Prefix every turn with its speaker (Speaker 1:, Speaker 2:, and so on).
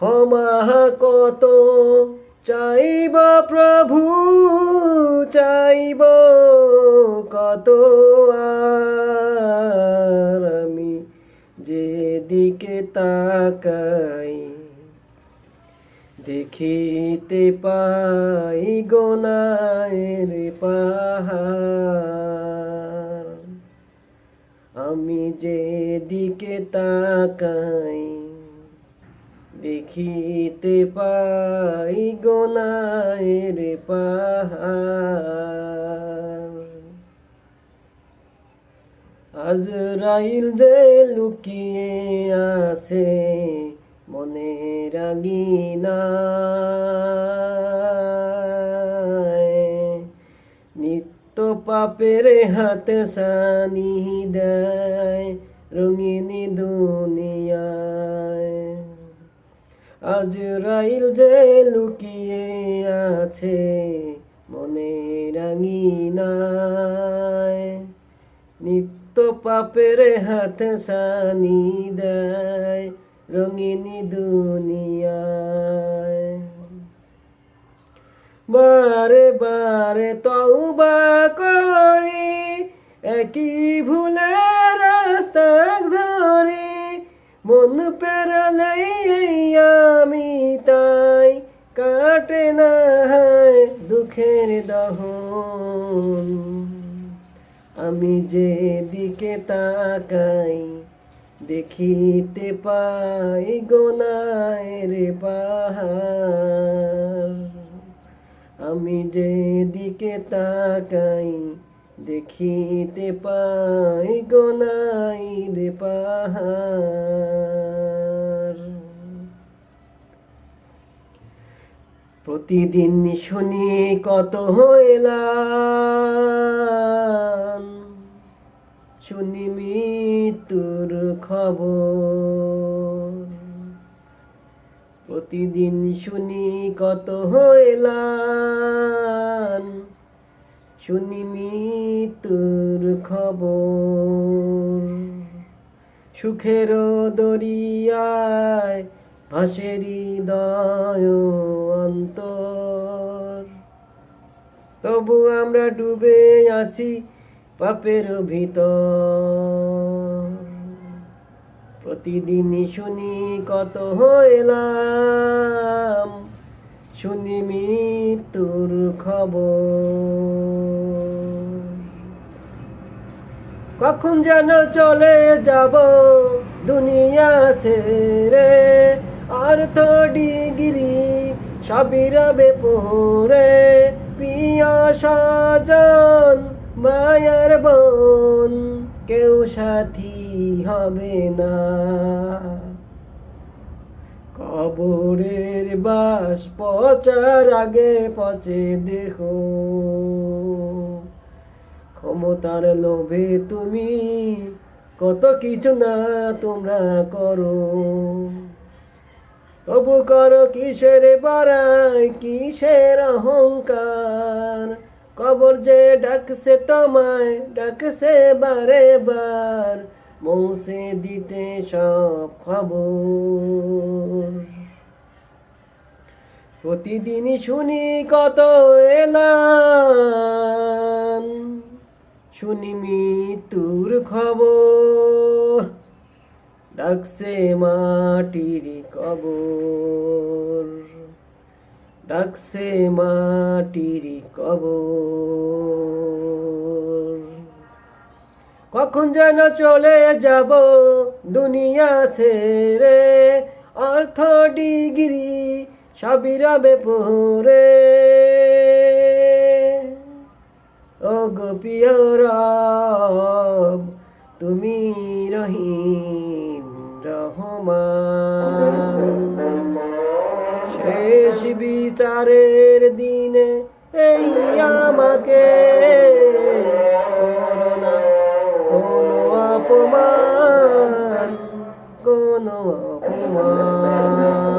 Speaker 1: ক্ষমা কত চাইব প্রভু, চাইব কত আর আমি যেদিকে তাকাই দেখিতে পাই গোনায়ের পাহাড়। আমি যেদিকে তাকাই দেখিতে পাই গোনায়ের পাহাড়। আজরাইল যে লুকিয়ে আছে মনের আঙিনায়, নিত্য পাপের হাতে সানি দেয় রঙিনী দুনিয়ায়। আজরাইল যে লুকিয়ে আছে মনের আঙিনায়, নিত্য পাপের হাতে সানি দেয় রঙিনী দুনিয়ায়। বারে বারে তওবা করি একই ভুলে রাস্তা ধরি, মন পেরালেই আমি তাই কাটে না দুঃখের দহন। আমি যেদিকে তাকাই দেখিতে পাই গোনায়ের পাহাড়। আমি যেদিকে তাকাই দেখিতে পাই গোনায়ের পাহাড়। প্রতিদিন শুনি কত এলান, শুনি মৃত্যুর খবর। প্রতিদিন শুনি কত এলান, শুনি মৃত্যুর খবর। সুখের দরিয়ায় ভাসে হৃদয় অন্তর, তবু আমরা ডুবে আছি পাপের ভিতর। প্রতিদিন শুনি কত এলাম, শুনি মৃত্যুর খবর। কখন যেন চলে যাব দুনিয়া ছেড়ে, অর্থ ডিগ্রি সবই রবে পড়ে, প্রিয় স্বজন মায়ার বোন কেউ সাথী হবে না। কবরের বাস পচার আগে পচে দেহ, ক্ষমতার লোভে তুমি কত কিছু না তোমরা করো। তবু করো কিসের বাড়াই, কিসের অহংকার। কবর যে ডাকছে তোমায়, ডাকছে বারে বার, পৌঁছে দিতে সব খবর। প্রতিদিন শুনি কত এলান, শুনি মৃত্যুর খবর। ডাকছে মাটির কবর, ডাকছে মাটির কবর। কখন যেন চলে যাব দুনিয়া ছেড়ে, অর্থ ডিগ্রি সবই রবে পড়ে। ও গো প্রিয় রব তুমি রহিম রহমান, শেষ বিচারের দিনে এই আমাকে করোনা কোনো অপমান, কোনো অপমান।